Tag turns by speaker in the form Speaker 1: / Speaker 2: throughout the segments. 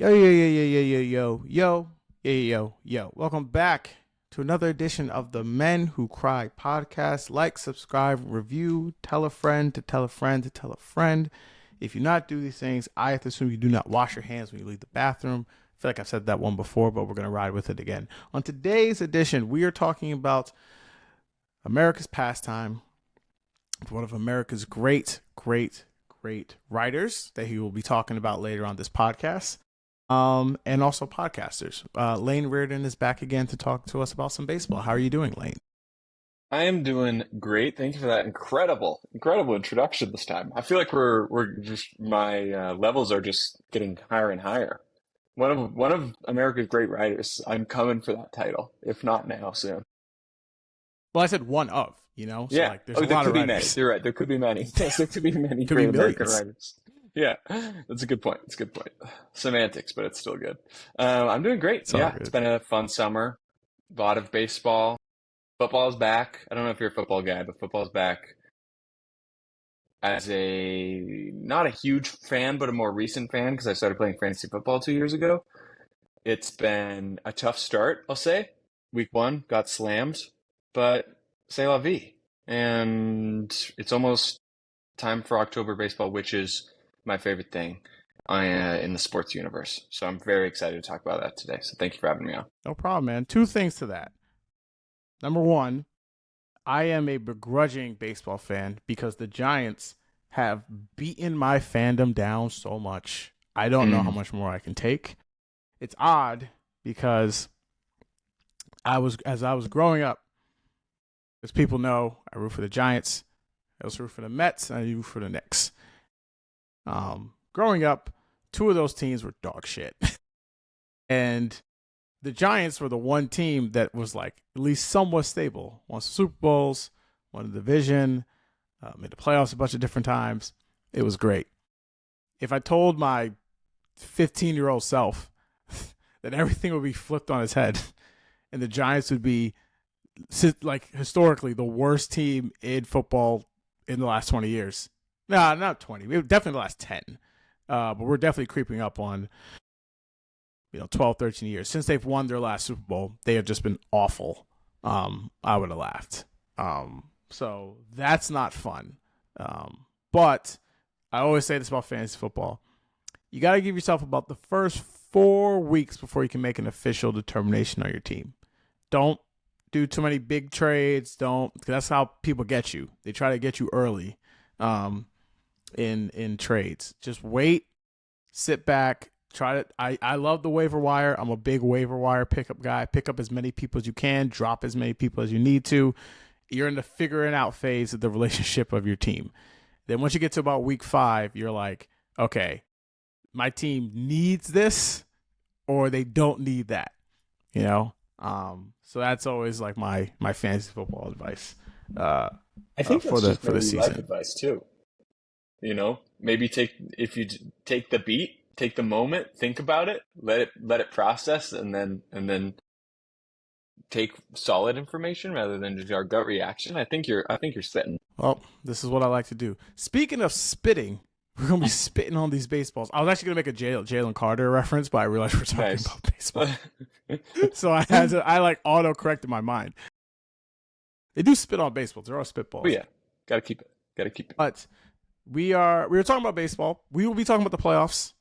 Speaker 1: Yo, yo, yo, yo, yo, yo, yo, yo, yo, yo, yo. Welcome back to another edition of the Men Who Cry podcast. Like, subscribe, review, tell a friend to tell a friend to tell a friend. If you not do these things, I have to assume you do not wash your hands when you leave the bathroom. I feel like I've said that one before, but we're going to ride with it again. On today's edition, we are talking about America's pastime, one of America's great writers that he will be talking about later on this podcast. And also podcasters. Lane Riordan is back again to talk to us about some baseball. How are you doing, Lane?
Speaker 2: I am doing great. Thank you for that incredible introduction this time. I feel like we're just my levels are just getting higher and higher. One of America's great writers. I'm coming for that title, if not now, soon.
Speaker 1: Well, I said one of, so
Speaker 2: Yeah.
Speaker 1: like there's
Speaker 2: Oh,
Speaker 1: a
Speaker 2: there
Speaker 1: lot of
Speaker 2: could be many.
Speaker 1: writers.
Speaker 2: You're right. There could be many. Yes, there could be many
Speaker 1: Could be
Speaker 2: great American
Speaker 1: millions.
Speaker 2: writers. Yeah, that's a good point. It's a good point. Semantics, but it's still good. I'm doing great.
Speaker 1: It's all
Speaker 2: Yeah, it's
Speaker 1: good.
Speaker 2: been a fun summer. A lot of baseball. Football's back. I don't know if you're a football guy, but football's back as a not a huge fan, but a more recent fan because I started playing fantasy football 2 years ago. It's been a tough start, I'll say. Week one got slammed, but c'est la vie. And it's almost time for October baseball, which is my favorite thing in the sports universe. So I'm very excited to talk about that today. So thank you for having me on.
Speaker 1: No problem, man. Two things to that. Number one, I am a begrudging baseball fan because the Giants have beaten my fandom down so much. I don't know how
Speaker 2: Mm.
Speaker 1: much more I can take. It's odd because as I was growing up, as people know, I root for the Giants. I also root for the Mets, and I root for the Knicks. Growing up, two of those teams were dog shit. And the Giants were the one team that was like at least somewhat stable. Won some Super Bowls, won the division, made the playoffs a bunch of different times. It was great. If I told my 15-year-old self that everything would be flipped on its head and the Giants would be like historically the worst team in football in the last 20 years. Nah, not 20. Definitely the last 10. But we're definitely creeping up on 12, 13 years. Since they've won their last Super Bowl, they have just been awful. I would have laughed. So that's not fun. But I always say this about fantasy football. You got to give yourself about the first 4 weeks before you can make an official determination on your team. Don't do too many big trades. Don't, because that's how people get you. They try to get you early in trades. Just wait, sit back, try to. I love the waiver wire. I'm a big waiver wire pickup guy. Pick up as many people as you can, drop as many people as you need to. You're in the figuring out phase of the relationship of your team. Then once you get to about week 5, you're like, okay, my team needs this or they don't need that. So that's always like my fantasy football advice
Speaker 2: I think
Speaker 1: for
Speaker 2: that's
Speaker 1: the
Speaker 2: just
Speaker 1: for the
Speaker 2: maybe life
Speaker 1: season.
Speaker 2: advice too. Maybe if you take the beat, take the moment, think about it, let it process, and then take solid information rather than just our gut reaction. I think you're spitting.
Speaker 1: Well, this is what I like to do. Speaking of spitting, we're gonna be spitting on these baseballs. I was actually gonna make a Jalen Carter reference, but I realized we're talking
Speaker 2: Nice.
Speaker 1: about baseball, so I like auto corrected my mind. They do spit on baseballs. There are
Speaker 2: Oh
Speaker 1: spitballs,
Speaker 2: yeah, gotta keep it. Gotta keep it.
Speaker 1: but we were talking about baseball. We will be talking about the playoffs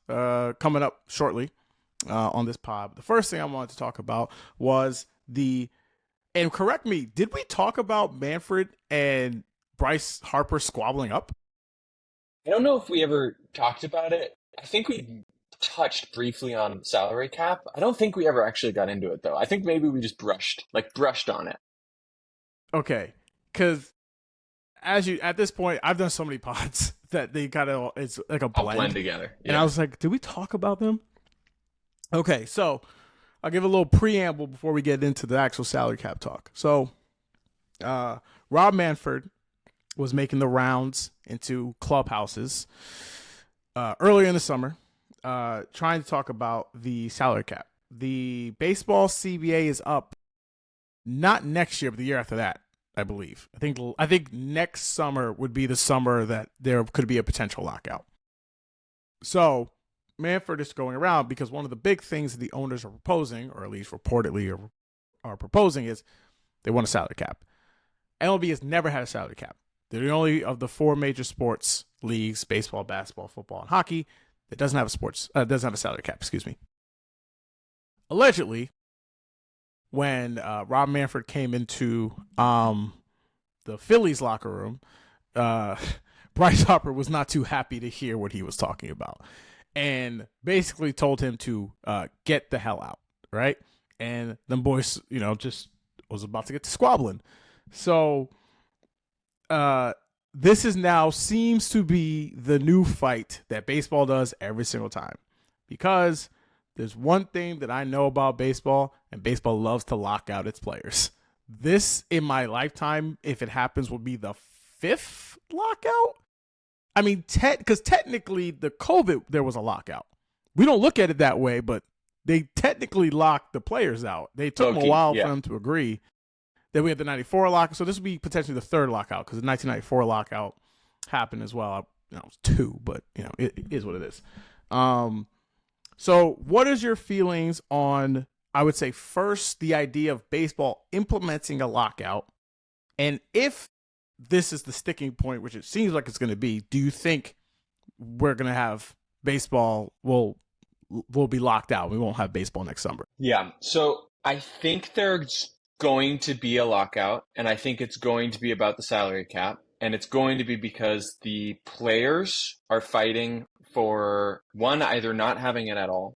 Speaker 1: coming up shortly on this pod. The first thing I wanted to talk about was and correct me, did we talk about Manfred and Bryce Harper squabbling up?
Speaker 2: I don't know if we ever talked about it. I think we touched briefly on salary cap. I don't think we ever actually got into it though. I think maybe we just brushed on it.
Speaker 1: Okay, because at this point, I've done so many pods that they kind of it's like a
Speaker 2: All blend
Speaker 1: blend,
Speaker 2: together.
Speaker 1: and I
Speaker 2: Yeah.
Speaker 1: was like, did we talk about them? Okay, so I'll give a little preamble before we get into the actual salary cap talk. So, Rob Manfred was making the rounds into clubhouses earlier in the summer, trying to talk about the salary cap. The baseball CBA is up not next year, but the year after that, I believe. I think next summer would be the summer that there could be a potential lockout. So Manfred is going around because one of the big things the owners are proposing, or at least reportedly are proposing, is they want a salary cap. MLB has never had a salary cap. They're the only of the four major sports leagues, baseball, basketball, football, and hockey, that doesn't have a salary cap. Excuse me. Allegedly, when Rob Manfred came into the Phillies locker room, Bryce Harper was not too happy to hear what he was talking about, and basically told him to get the hell out, right? And them boys, just was about to get to squabbling. So this is now seems to be the new fight that baseball does every single time, because there's one thing that I know about baseball, and baseball loves to lock out its players. This, in my lifetime, if it happens, will be the 5th lockout. I mean, because technically the COVID, there was a lockout. We don't look at it that way, but they technically locked the players out. They took them a while for them to agree. Then we had the 94 lockout. So this would be potentially the 3rd lockout, because the 1994 lockout happened as well. It was 2, but it is what it is. So what is your feelings on, I would say, first, the idea of baseball implementing a lockout? And if this is the sticking point, which it seems like it's going to be, do you think we're going to have baseball will be locked out? We won't have baseball next summer.
Speaker 2: Yeah. So I think there's going to be a lockout, and I think it's going to be about the salary cap. And it's going to be because the players are fighting for, one, either not having it at all,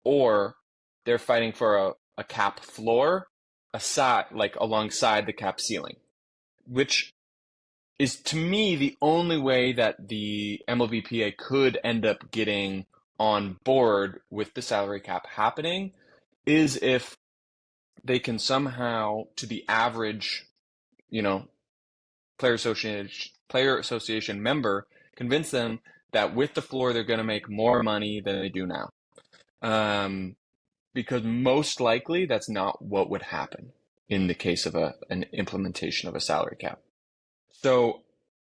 Speaker 2: or they're fighting for a cap floor alongside the cap ceiling, which is, to me, the only way that the MLBPA could end up getting on board with the salary cap happening is if they can somehow, to the average, player association member, convince them that with the floor they're going to make more money than they do now. Because most likely that's not what would happen in the case of an implementation of a salary cap. So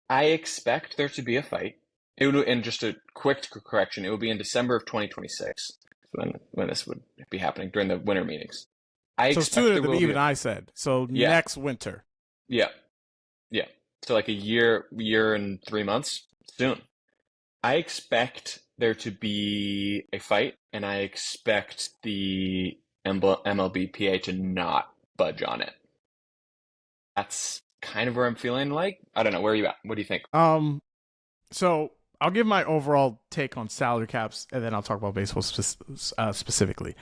Speaker 2: I expect there to be a fight. And just a quick correction, it will be in December of 2026 when this would be happening during the winter meetings.
Speaker 1: So sooner than even I said. So next winter.
Speaker 2: Yeah. So like a year and 3 months soon. I expect there to be a fight, and I expect the MLBPA to not budge on it. That's kind of where I'm feeling like. I don't know. Where are you at? What do you think?
Speaker 1: So I'll give my overall take on salary caps, and then I'll talk about baseball specifically.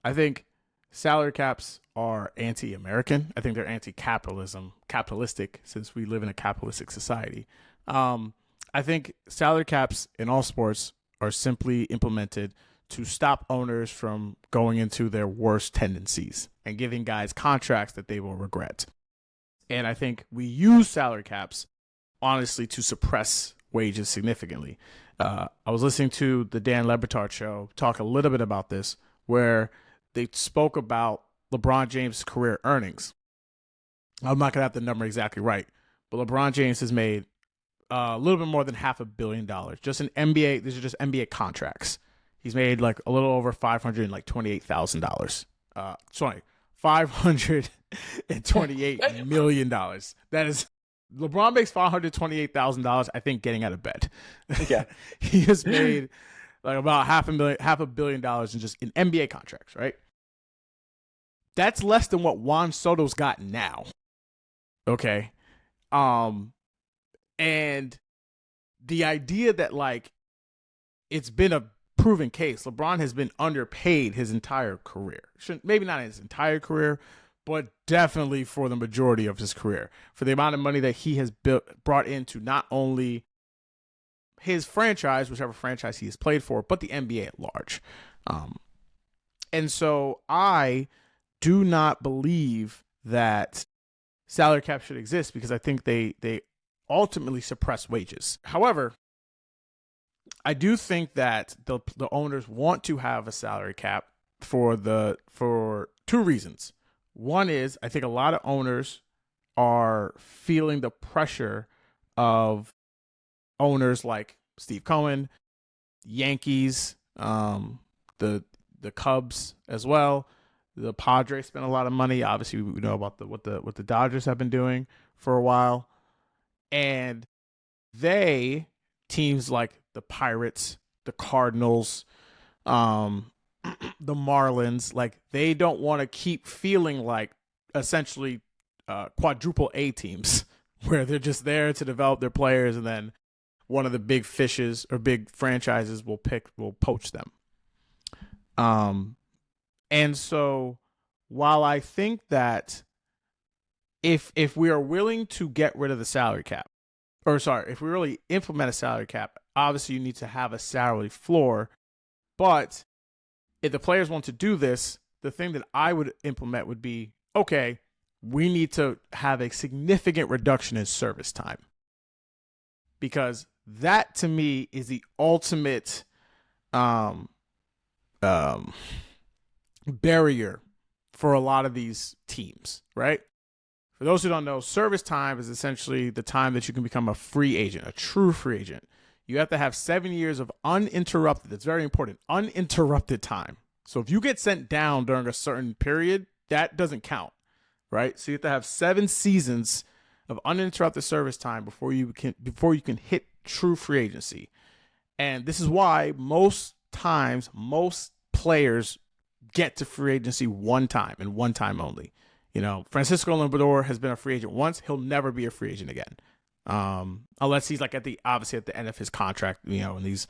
Speaker 1: I think salary caps are anti-American. I think they're capitalistic, since we live in a capitalistic society. I think salary caps in all sports are simply implemented to stop owners from going into their worst tendencies and giving guys contracts that they will regret. And I think we use salary caps, honestly, to suppress wages significantly. I was listening to the Dan LeBatard show talk a little bit about this, where they spoke about LeBron James' career earnings. I'm not going to have the number exactly right, but LeBron James has made a little bit more than $500 million just in NBA. These are just NBA contracts. He's made like a little over $528,000. Sorry, $528 million. That is, LeBron makes $528,000. I think getting out of bed.
Speaker 2: Yeah,
Speaker 1: he has made like about $500 million in NBA contracts. Right. That's less than what Juan Soto's got now. Okay. And the idea that it's been a proven case, LeBron has been underpaid his entire career. Maybe not his entire career, but definitely for the majority of his career, for the amount of money that he has brought into not only his franchise, whichever franchise he has played for, but the NBA at large. And so I do not believe that salary cap should exist, because I think they ultimately suppress wages. However, I do think that the owners want to have a salary cap for two reasons. One is, I think a lot of owners are feeling the pressure of owners like Steve Cohen, Yankees, the Cubs as well. The Padres spent a lot of money. Obviously, we know about what the Dodgers have been doing for a while, and they teams like the Pirates, the Cardinals, um, the Marlins, like they don't want to keep feeling like essentially quadruple A teams where they're just there to develop their players and then one of the big fishes or big franchises will poach them. Um, and so while I think that if we are willing to get rid of the salary cap, or sorry, if we really implement a salary cap, obviously you need to have a salary floor. But if the players want to do this, the thing that I would implement would be, okay, we need to have a significant reduction in service time. Because that to me is the ultimate um, um, barrier for a lot of these teams, right? For those who don't know, service time is essentially the time that you can become a free agent, a true free agent. You have to have 7 years of uninterrupted, that's very important, uninterrupted time. So if you get sent down during a certain period, that doesn't count, right? So you have to have 7 seasons of uninterrupted service time before you can hit true free agency. And this is why most times, most players get to free agency one time and one time only. You know, Francisco Lindor has been a free agent once. He'll never be a free agent again. Unless he's like obviously at the end of his contract, you know, and he's,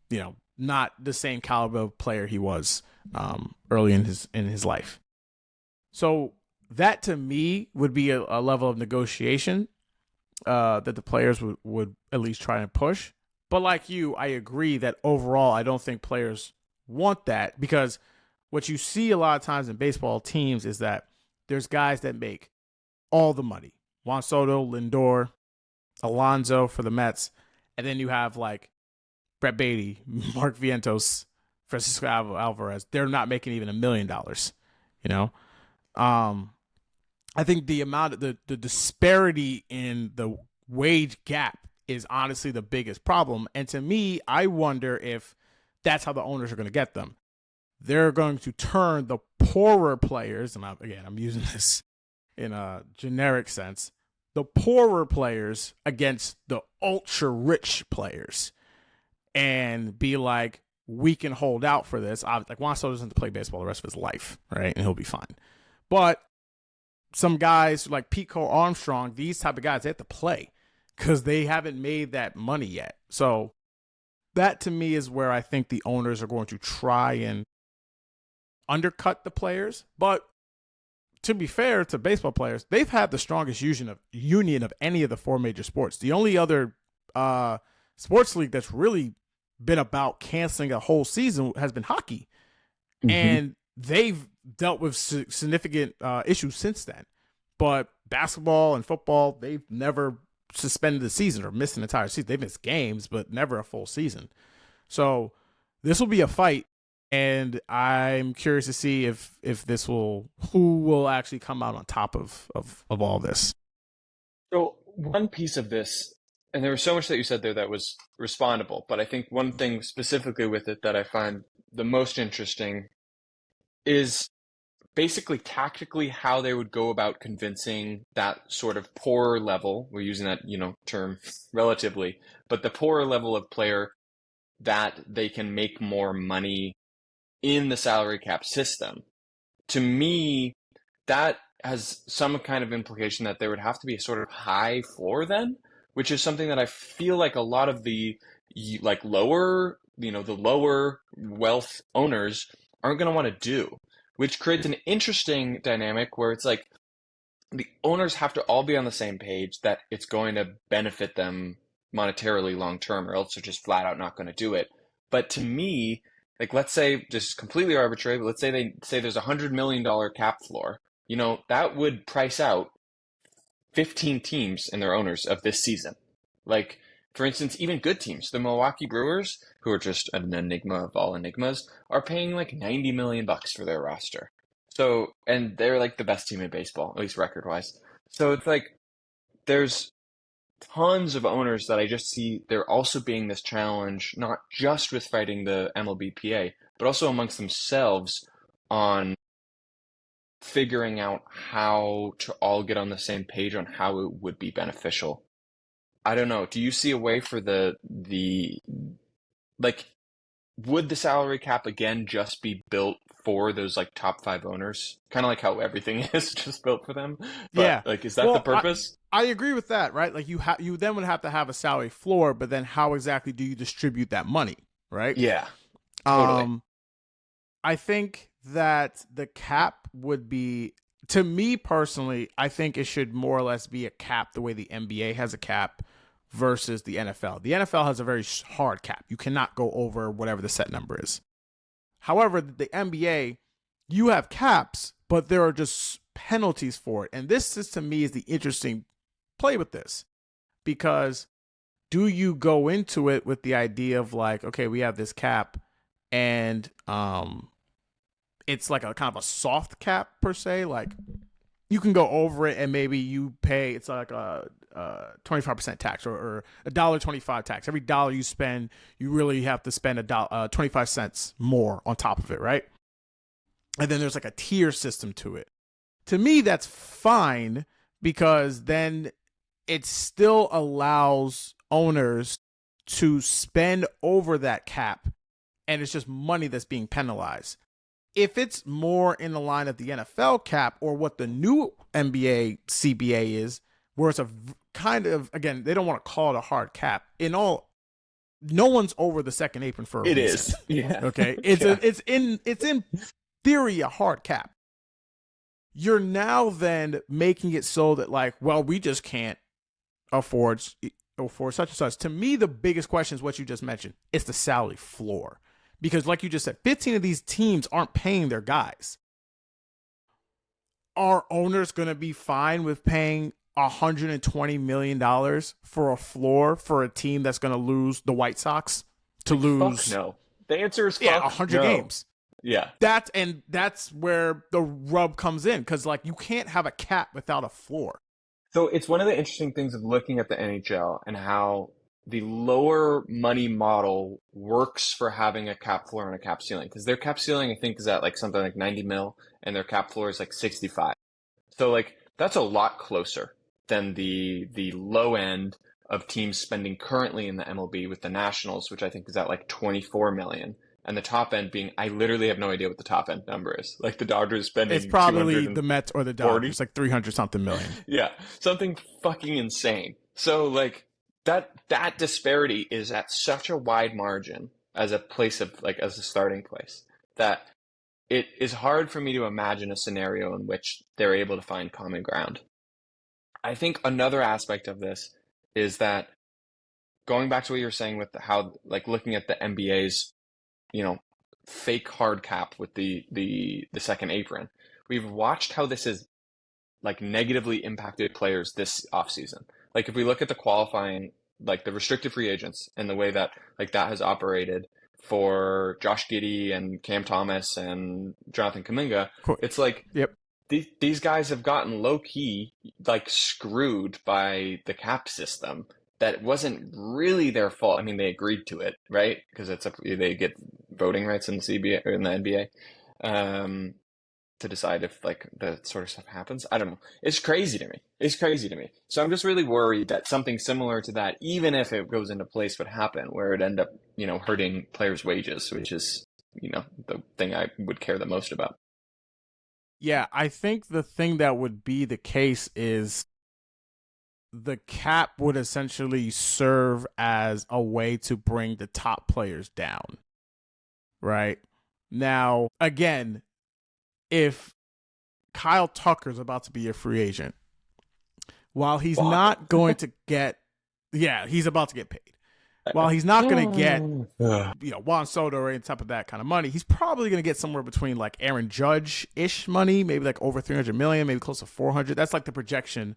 Speaker 1: you know, not the same caliber of player he was early in his life. So that to me would be a level of negotiation that the players would at least try and push. But like you, I agree that overall, I don't think players want that, because what you see a lot of times in baseball teams is that there's guys that make all the money. Juan Soto, Lindor, Alonso for the Mets. And then you have like Brett Beatty, Mark Vientos, Francisco Alvarez. They're not making even $1 million, you know? I think the amount of the disparity in the wage gap is honestly the biggest problem. And to me, I wonder if that's how the owners are going to get them. They're going to turn the poorer players, and I'm using this in a generic sense, the poorer players against the ultra rich players, and be like, we can hold out for this. Like Juan Soto doesn't play baseball the rest of his life, right? And he'll be fine. But some guys like Pico Armstrong, these type of guys, they have to play because they haven't made that money yet. So that to me is where I think the owners are going to try and undercut the players. But to be fair to baseball players, they've had the strongest union of any of the 4 major sports. The only other sports league that's really been about canceling a whole season has been hockey. Mm-hmm. And they've dealt with significant issues since then. But basketball and football, they've never suspended the season or missed an entire season. They've missed games, but never a full season. So this will be a fight. And I'm curious to see if who will actually come out on top of all this.
Speaker 2: So one piece of this, and there was so much that you said there that was respondable, but I think one thing specifically with it that I find the most interesting is basically tactically how they would go about convincing that sort of poorer level, we're using that, term relatively, but the poorer level of player that they can make more money in the salary cap system. To me, that has some kind of implication that there would have to be a sort of high floor then, which is something that I feel like a lot of the lower wealth owners aren't going to want to do, which creates an interesting dynamic where it's like the owners have to all be on the same page that it's going to benefit them monetarily long term, or else they're just flat out not going to do it. But to me, like, let's say, just completely arbitrary, but let's say they say there's $100 million cap floor, that would price out 15 teams and their owners of this season. Like, for instance, even good teams, the Milwaukee Brewers, who are just an enigma of all enigmas, are paying like $90 million for their roster. So, and they're like the best team in baseball, at least record-wise. So it's like, there's tons of owners that I just see they're also being this challenge, not just with fighting the MLBPA, but also amongst themselves on figuring out how to all get on the same page on how it would be beneficial. I don't know. Do you see a way for the like would the salary cap again just be built for those like top five owners? Kind of like how everything is just built for them. But
Speaker 1: Yeah.
Speaker 2: like, is that the
Speaker 1: Well,
Speaker 2: purpose?
Speaker 1: I agree with that, right? Like you then would have to have a salary floor, but then how exactly do you distribute that money, right?
Speaker 2: Yeah, totally.
Speaker 1: Um, I think that the cap would be, to me personally, I think it should more or less be a cap the way the NBA has a cap versus the NFL. The NFL has a very hard cap. You cannot go over whatever the set number is. However, the NBA, you have caps, but there are just penalties for it. And this is, to me, is the interesting play with this, because do you go into it with the idea of like, okay, we have this cap, and it's like a kind of a soft cap per se, like you can go over it and maybe you pay, it's like a 25% tax, or $1.25 tax. Every dollar you spend, you really have to spend 25 cents more on top of it, right? And then there's like a tier system to it. To me, that's fine, because then it still allows owners to spend over that cap, and it's just money that's being penalized. If it's more in the line of the NFL cap or what the new NBA CBA is, where it's a kind of, again, they don't want to call it a hard cap. No one's over the second apron for a
Speaker 2: It
Speaker 1: reason.
Speaker 2: is. Yeah.
Speaker 1: Okay. It's
Speaker 2: Yeah.
Speaker 1: it's in theory a hard cap. You're now then making it so that like, well, we just can't afford such and such. To me, the biggest question is what you just mentioned. It's the salary floor. Because like you just said, 15 of these teams aren't paying their guys. Are owners going to be fine with paying $120 million for a floor for a team that's going to lose the White Sox to lose?
Speaker 2: Fuck no. The answer is fuck
Speaker 1: 100
Speaker 2: no.
Speaker 1: games.
Speaker 2: Yeah.
Speaker 1: That's where the rub comes in, because like you can't have a cap without a floor.
Speaker 2: So it's one of the interesting things of looking at the NHL and how the lower money model works for having a cap floor and a cap ceiling, because their cap ceiling, I think, is at like something like 90 mil and their cap floor is like 65. So like that's a lot closer than the low end of teams spending currently in the MLB with the Nationals, which I think is at like 24 million. And the top end being, I literally have no idea what the top end number is. Like the Dodgers spending,
Speaker 1: it's probably the Mets or the Dodgers, like 300 something million.
Speaker 2: Yeah, something fucking insane. So like that disparity is at such a wide margin as a place of like as a starting place that it is hard for me to imagine a scenario in which they're able to find common ground. I think another aspect of this is that going back to what you were saying with how like looking at the NBA's, fake hard cap with the second apron. We've watched how this has like negatively impacted players this offseason. Like if we look at the qualifying, like the restricted free agents and the way that like that has operated for Josh Giddey and Cam Thomas and Jonathan Kuminga, it's like
Speaker 1: yep.
Speaker 2: These guys have gotten low key like screwed by the cap system. That wasn't really their fault. I mean, they agreed to it, right? Because they get voting rights in the CBA or in the NBA to decide if like that sort of stuff happens. I don't know. It's crazy to me. So I'm just really worried that something similar to that, even if it goes into place, would happen where it end up, hurting players' wages, which is, the thing I would care the most about.
Speaker 1: Yeah, I think the thing that would be the case is the cap would essentially serve as a way to bring the top players down. Right? Now, again, if Kyle Tucker's about to be a free agent, while he's not going to get, he's about to get paid. While he's not going to get, Juan Soto or any type of that kind of money, he's probably going to get somewhere between like Aaron Judge-ish money, maybe like over 300 million, maybe close to 400. That's like the projection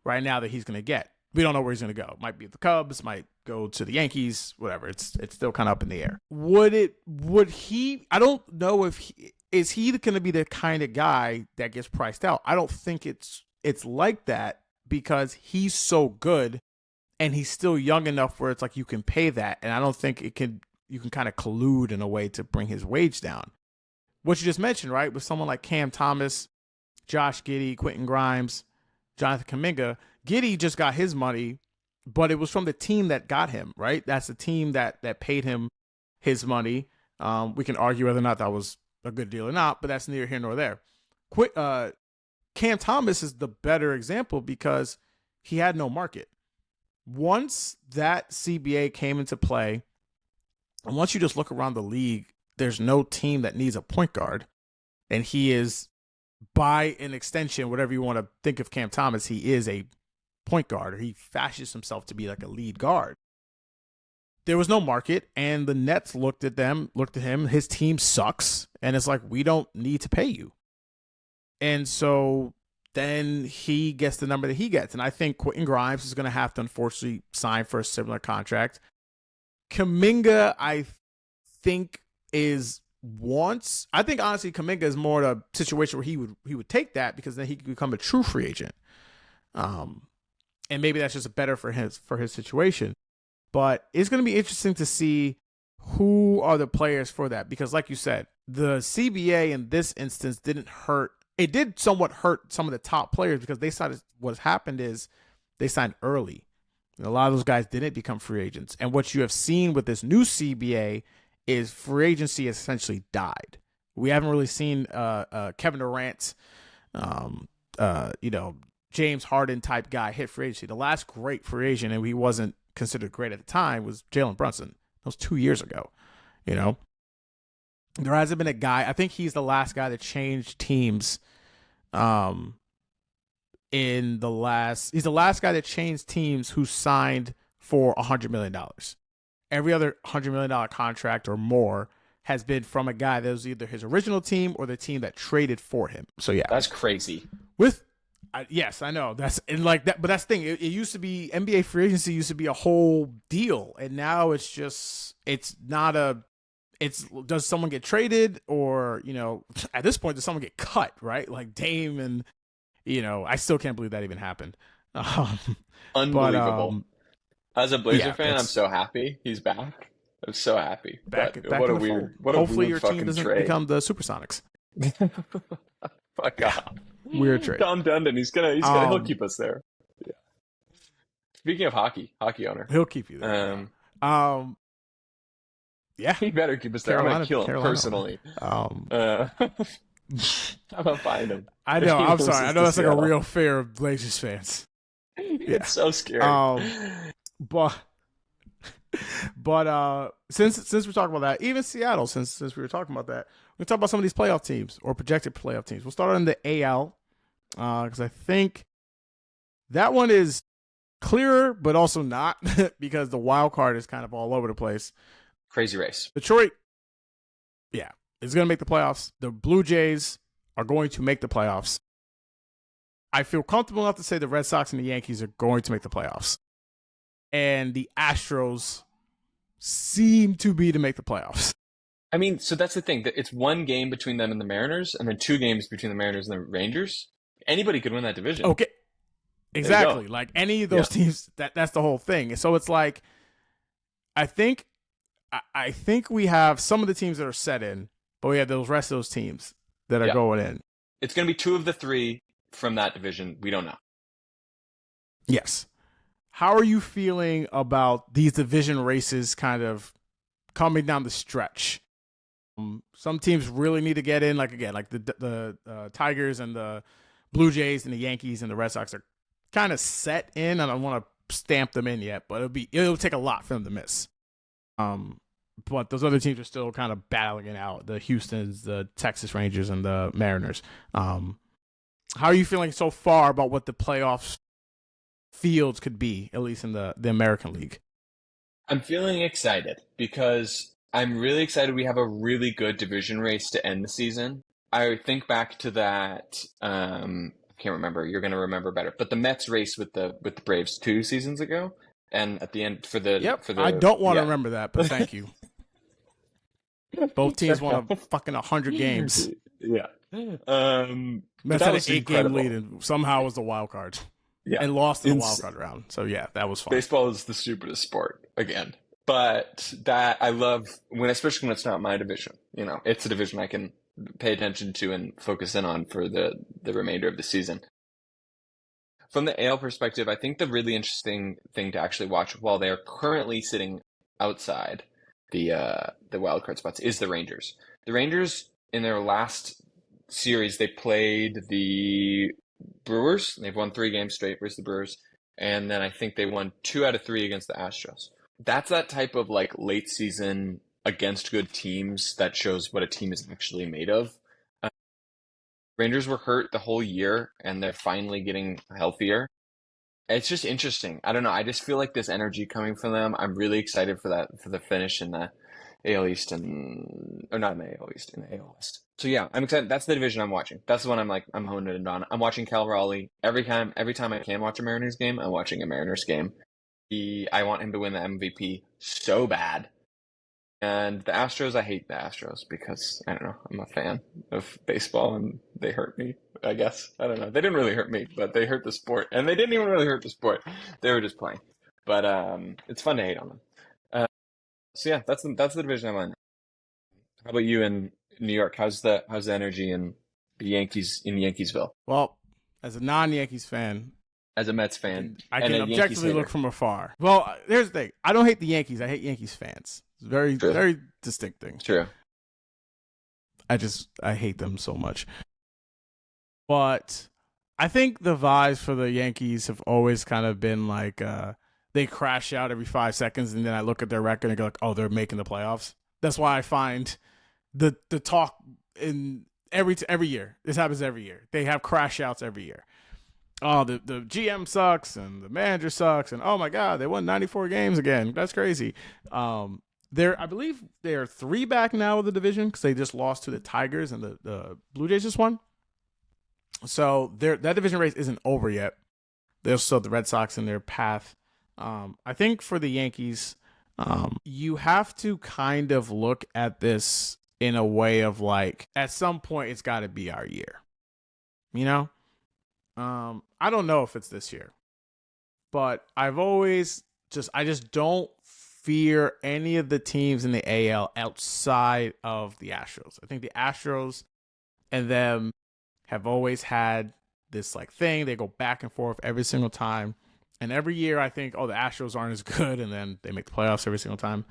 Speaker 1: right now that he's going to get. We don't know where he's going to go. Might be the Cubs, might go to the Yankees, whatever. It's still kind of up in the air. Would he, I don't know if is he going to be the kind of guy that gets priced out? I don't think it's like that, because he's so good and he's still young enough where it's like you can pay that, and I don't think you can kind of collude in a way to bring his wage down. What you just mentioned, right, with someone like Cam Thomas, Josh Giddey, Quentin Grimes, Jonathan Kuminga. Giddey just got his money, but it was from the team that got him, right? That's the team that paid him his money. We can argue whether or not that was a good deal or not, but that's neither here nor there. Cam Thomas is the better example because he had no market. Once that CBA came into play, and once you just look around the league, there's no team that needs a point guard. And he is, by an extension, whatever you want to think of Cam Thomas, he is a point guard, or he fashions himself to be like a lead guard. There was no market, and the Nets looked at him, his team sucks, and it's like, we don't need to pay you. And so then he gets the number that he gets. And I think Quentin Grimes is going to have to, unfortunately, sign for a similar contract. Kuminga, I think, I think, honestly, Kuminga is more a situation where he would take that because then he could become a true free agent. And maybe that's just better for his situation. But it's going to be interesting to see who are the players for that. Because like you said, the CBA in this instance didn't hurt. It did somewhat hurt some of the top players because they started, what happened is they signed early. And a lot of those guys didn't become free agents. And what you have seen with this new CBA is free agency essentially died. We haven't really seen Kevin Durant, James Harden type guy hit free agency. The last great free agent, and he wasn't considered great at the time, was Jalen Brunson. That was 2 years ago. There hasn't been a guy. I think he's the last guy that changed teams. He's the last guy that changed teams who signed for $100 million. Every other $100 million contract or more has been from a guy that was either his original team or the team that traded for him. So yeah,
Speaker 2: that's crazy.
Speaker 1: Yes, I know but that's the thing. It used to be NBA free agency used to be a whole deal, and now does someone get traded, or at this point does someone get cut, right? Like Dame, and I still can't believe that even happened.
Speaker 2: Unbelievable. As a Blazer fan, I'm so happy he's back. I'm so happy.
Speaker 1: Back what a weird, hopefully your team doesn't become the Supersonics.
Speaker 2: Fuck off.
Speaker 1: Weird trade.
Speaker 2: Tom Dundon, he'll keep us there. Yeah. Speaking of hockey owner,
Speaker 1: he'll keep you there. Yeah,
Speaker 2: he better keep us there. I'm gonna kill him personally. I'm gonna find him.
Speaker 1: I know. I'm sorry. I know that's like a real fear of Blazers fans.
Speaker 2: Yeah. It's so scary.
Speaker 1: But since we're talking about that, even Seattle, since we were talking about that, we're talk about some of these playoff teams or projected playoff teams. We'll start on the AL because I think that one is clearer, but also not because the wild card is kind of all over the place.
Speaker 2: Crazy race.
Speaker 1: Detroit, yeah, is going to make the playoffs. The Blue Jays are going to make the playoffs. I feel comfortable enough to say the Red Sox and the Yankees are going to make the playoffs. And the Astros seem to make the playoffs.
Speaker 2: I mean, so that's the thing. It's one game between them and the Mariners, and then 2 games between the Mariners and the Rangers. Anybody could win that division.
Speaker 1: Okay. Exactly. Like any of those teams, that's the whole thing. So it's like, I think we have some of the teams that are set in, but we have those rest of those teams that are going in.
Speaker 2: It's going to be 2 of the 3 from that division. We don't know.
Speaker 1: Yes. How are you feeling about these division races kind of coming down the stretch? Some teams really need to get in, like the Tigers and the Blue Jays and the Yankees and the Red Sox are kind of set in. I don't want to stamp them in yet, but it'll take a lot for them to miss. But those other teams are still kind of battling it out. The Houstons, the Texas Rangers, and the Mariners. How are you feeling so far about what the playoffs fields could be, at least in the American League?
Speaker 2: I'm feeling excited because I'm really excited we have a really good division race to end the season. I think back to that, I can't remember, you're going to remember better, but the Mets race with the Braves 2 seasons ago, and at the end
Speaker 1: I don't want to remember that, but thank you. Both teams won fucking 100 games.
Speaker 2: Yeah.
Speaker 1: Mets had an 8-game lead and somehow was the wild card.
Speaker 2: Yeah.
Speaker 1: and lost in the wild
Speaker 2: Ins-
Speaker 1: card round. So yeah, that was fun.
Speaker 2: Baseball is the stupidest sport again. But that I love when, especially when it's not my division. You know, it's a division I can pay attention to and focus in on for the remainder of the season. From the AL perspective, I think the really interesting thing to actually watch while they are currently sitting outside the wild card spots is the Rangers. The Rangers in their last series they played the Brewers. They've won 3 games straight versus the Brewers, and then I think they won 2 out of 3 against the Astros. That's that type of like late season against good teams that shows what a team is actually made of. Rangers were hurt the whole year, and they're finally getting healthier. It's just interesting. I don't know. I just feel like this energy coming from them. I'm really excited for that for the finish in the AL East and or not in the AL East in the AL West. So yeah, I'm excited. That's the division I'm watching. That's the one I'm honing in on. I'm watching Cal Raleigh every time. Every time I can watch a Mariners game, I'm watching a Mariners game. I want him to win the MVP so bad. And the Astros, I hate the Astros because, I don't know, I'm a fan of baseball and they hurt me, I guess. I don't know. They didn't really hurt me, but they hurt the sport. And they didn't even really hurt the sport. They were just playing. But it's fun to hate on them. So yeah, that's the division I'm on. How about you in New York? How's the energy in the Yankees in Yankeesville?
Speaker 1: Well, as a non-Yankees fan,
Speaker 2: As a Mets fan
Speaker 1: I
Speaker 2: and
Speaker 1: can
Speaker 2: a Yankees
Speaker 1: objectively
Speaker 2: hater.
Speaker 1: look from afar. Well, here's the thing. I don't hate the Yankees. I hate Yankees fans. It's a very,
Speaker 2: True.
Speaker 1: very distinct thing.
Speaker 2: True.
Speaker 1: I hate them so much. But I think the vibes for the Yankees have always kind of been like they crash out every 5 seconds, and then I look at their record and go like, oh, they're making the playoffs. That's why I find the talk in every year. This happens every year. They have crash outs every year. Oh, the GM sucks and the manager sucks, and oh my God, they won 94 games again. That's crazy. I believe they're 3 back now of the division because they just lost to the Tigers and the Blue Jays just won. So that division race isn't over yet. There's still the Red Sox in their path. I think for the Yankees, you have to kind of look at this in a way of like, at some point, it's got to be our year. You know? I don't know if it's this year, but I just don't fear any of the teams in the AL outside of the Astros. I think the Astros and them have always had this like thing. They go back and forth every single time. And every year I think, oh, the Astros aren't as good. And then they make the playoffs every single time.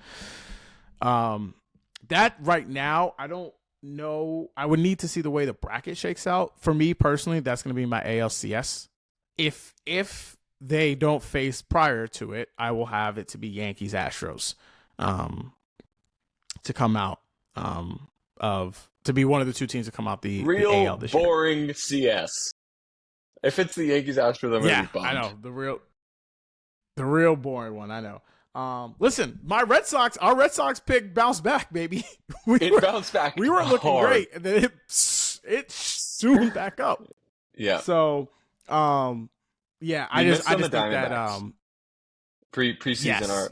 Speaker 1: That right now, I don't know. I would need to see the way the bracket shakes out. For me personally, that's going to be my ALCS. If they don't face prior to it, I will have it to be Yankees Astros to come out to be one of the 2 teams to come out the AL this year.
Speaker 2: Boring CS. If it's the Yankees Astros, I'm gonna be bummed.
Speaker 1: I know the real boring one. I know. Listen, our Red Sox pick bounced back, baby.
Speaker 2: Bounced back.
Speaker 1: We were looking
Speaker 2: hard.
Speaker 1: great, and then it zoomed back up.
Speaker 2: Yeah.
Speaker 1: So, yeah, I just think that
Speaker 2: preseason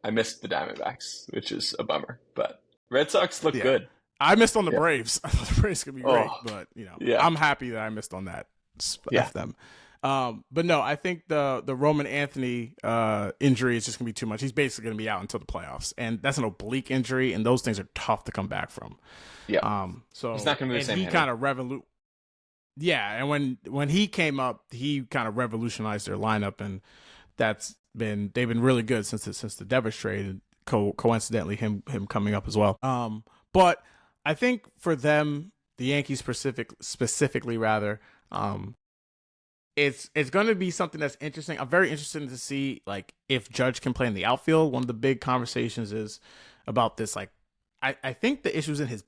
Speaker 2: I missed the Diamondbacks, which is a bummer. But Red Sox look good.
Speaker 1: I missed on the Braves. I thought the Braves could be great, but I'm happy that I missed on that. F them. But no, I think the Roman Anthony injury is just gonna be too much. He's basically gonna be out until the playoffs, and that's an oblique injury, and those things are tough to come back from.
Speaker 2: Yeah. So he's not gonna be the same.
Speaker 1: He kind of Yeah, and when he came up, he kind of revolutionized their lineup, and they've been really good since the Devers trade, and coincidentally him coming up as well. But I think for them, the Yankees specifically rather, it's going to be something that's interesting. I'm very interested to see like if Judge can play in the outfield. One of the big conversations is about this. Like, I think the issue is in his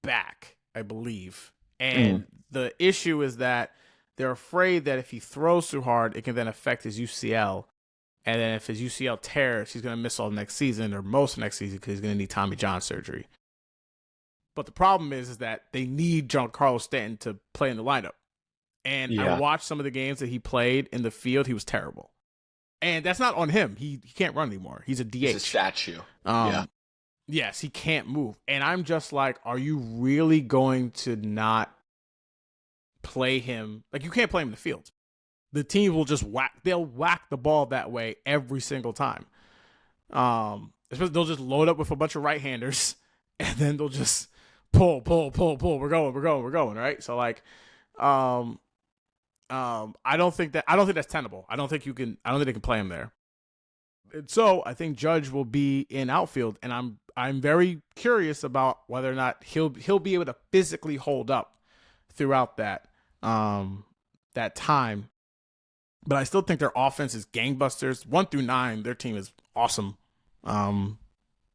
Speaker 1: back, I believe, and the issue is that they're afraid that if he throws too hard, it can then affect his UCL. And then if his UCL tears, he's going to miss all next season or most of next season because he's going to need Tommy John surgery. But the problem is that they need Giancarlo Stanton to play in the lineup. And I watched some of the games that he played in the field. He was terrible. And that's not on him. He can't run anymore. He's a DH.
Speaker 2: He's a statue.
Speaker 1: Yes, he can't move. And I'm just like, are you really going to not play him? Like, you can't play him in the field. the team will just they'll whack the ball that way every single time. Especially they'll just load up with a bunch of right-handers and then they'll just pull. We're going, right? So like, I don't think that's tenable. I don't think they can play him there. And so I think Judge will be in outfield, and I'm very curious about whether or not he'll be able to physically hold up throughout that time. But I still think their offense is gangbusters. 1 through 9, their team is awesome. In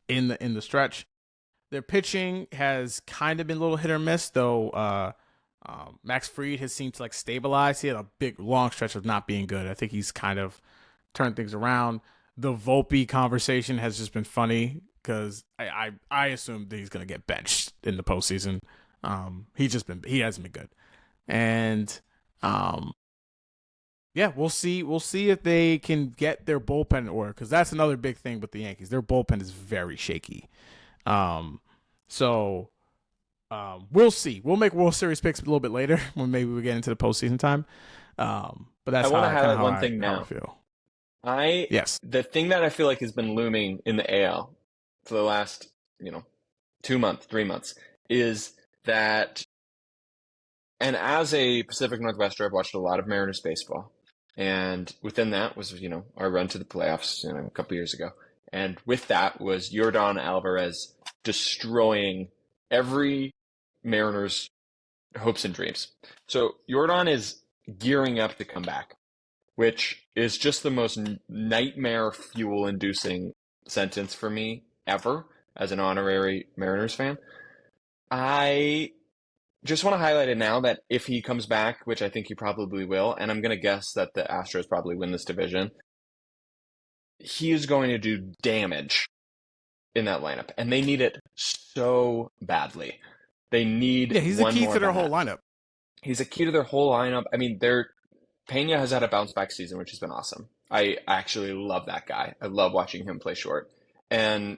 Speaker 1: the stretch, their pitching has kind of been a little hit or miss, though. Max Fried has seemed to like stabilize. He had a big long stretch of not being good. I think he's kind of turned things around. The Volpe conversation has just been funny because I assumed that he's going to get benched in the postseason. He hasn't been good, and yeah, we'll see if they can get their bullpen in order, because that's another big thing with the Yankees. Their bullpen is very shaky. So we'll see. We'll make World Series picks a little bit later when maybe we get into the postseason time. But that's
Speaker 2: I want to highlight
Speaker 1: how
Speaker 2: one thing
Speaker 1: how
Speaker 2: now.
Speaker 1: I feel.
Speaker 2: Yes. The thing that I feel like has been looming in the AL for the last, 2 months, 3 months, is that, and as a Pacific Northwester, I've watched a lot of Mariners baseball. And within that was, our run to the playoffs, a couple years ago. And with that was Yordan Alvarez destroying every Mariners' hopes and dreams. So Yordan is gearing up to come back, which is just the most nightmare fuel-inducing sentence for me ever as an honorary Mariners fan. I just want to highlight it now that if he comes back, which I think he probably will, and I'm going to guess that the Astros probably win this division, he is going to do damage in that lineup, and they need it so badly. They need
Speaker 1: he's
Speaker 2: one
Speaker 1: the key
Speaker 2: more
Speaker 1: to their
Speaker 2: bat.
Speaker 1: whole lineup.
Speaker 2: He's a key to their whole lineup. I mean, Pena has had a bounce back season, which has been awesome. I actually love that guy. I love watching him play short. And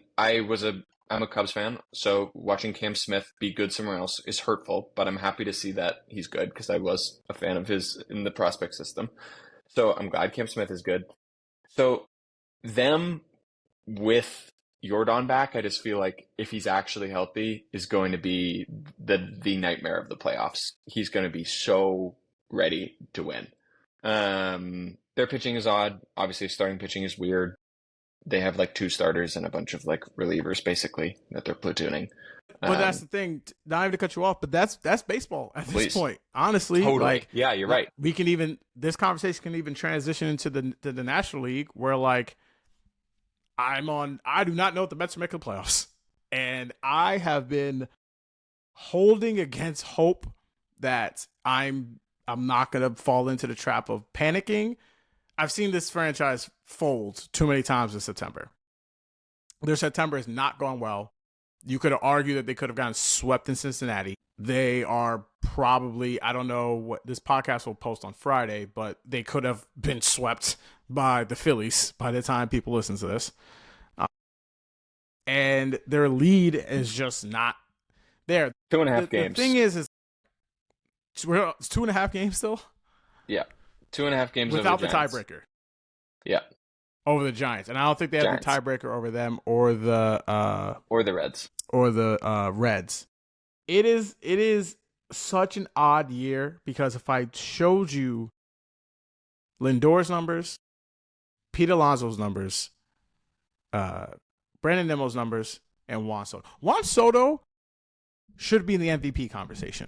Speaker 2: I'm a Cubs fan, so watching Cam Smith be good somewhere else is hurtful, but I'm happy to see that he's good because I was a fan of his in the prospect system. So I'm glad Cam Smith is good. So them with Yordan back, I just feel like if he's actually healthy, is going to be the nightmare of the playoffs. He's going to be so ready to win. Their pitching is odd. Obviously, starting pitching is weird. They have like 2 starters and a bunch of like relievers basically that they're platooning.
Speaker 1: But that's the thing. Not even to cut you off, but that's baseball at this point. Honestly,
Speaker 2: totally.
Speaker 1: like,
Speaker 2: yeah, you're right.
Speaker 1: We can this conversation can even transition into the National League, where like I do not know if the Mets are making the playoffs, and I have been holding against hope that I'm not gonna fall into the trap of panicking. I've seen this franchise fold too many times in September. Their September is not going well. You could argue that they could have gotten swept in Cincinnati. They are probably, I don't know what this podcast will post on Friday, but they could have been swept by the Phillies by the time people listen to this. And their lead is just not there.
Speaker 2: 2.5 games.
Speaker 1: The thing is it's 2.5 games still?
Speaker 2: Yeah. 2.5 games
Speaker 1: without
Speaker 2: over
Speaker 1: the tiebreaker.
Speaker 2: Yeah.
Speaker 1: Over the Giants. And I don't think they have the tiebreaker over them or the
Speaker 2: Reds.
Speaker 1: Or the Reds. It is such an odd year because if I showed you Lindor's numbers, Pete Alonso's numbers, Brandon Nimmo's numbers, and Juan Soto. Juan Soto should be in the MVP conversation.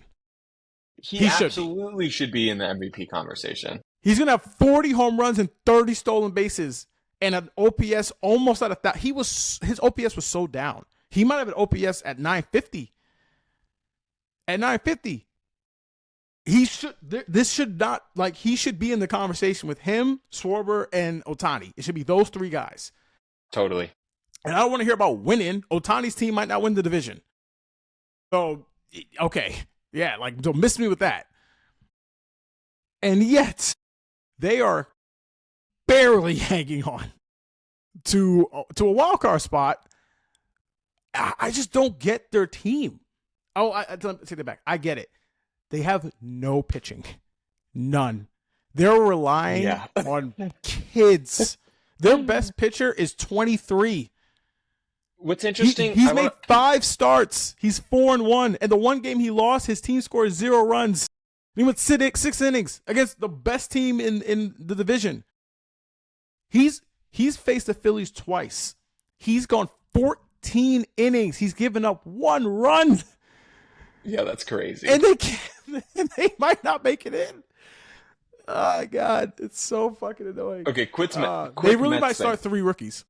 Speaker 2: He absolutely should be in the MVP conversation.
Speaker 1: He's going to have 40 home runs and 30 stolen bases and an OPS almost at 1,000. His OPS was so down. He might have an OPS at 950. At 950. He should be in the conversation with him, Schwarber, and Ohtani. It should be those 3 guys.
Speaker 2: Totally.
Speaker 1: And I don't want to hear about winning. Ohtani's team might not win the division. So, okay. Yeah, like, don't miss me with that. And yet, they are barely hanging on to a wild card spot. I just don't get their team. Oh, I take that back. I get it. They have no pitching. None. They're relying
Speaker 2: Yeah.
Speaker 1: on kids. Their best pitcher is 23.
Speaker 2: What's interesting,
Speaker 1: He's made 5 starts. He's 4-1, and the one game he lost, his team scored 0 runs. He went 6 innings against the best team in the division. He's faced the Phillies twice. He's gone 14 innings. He's given up 1 run.
Speaker 2: Yeah, that's crazy.
Speaker 1: And they might not make it in. Oh God, it's so fucking annoying.
Speaker 2: Okay,
Speaker 1: they really might start 3 rookies.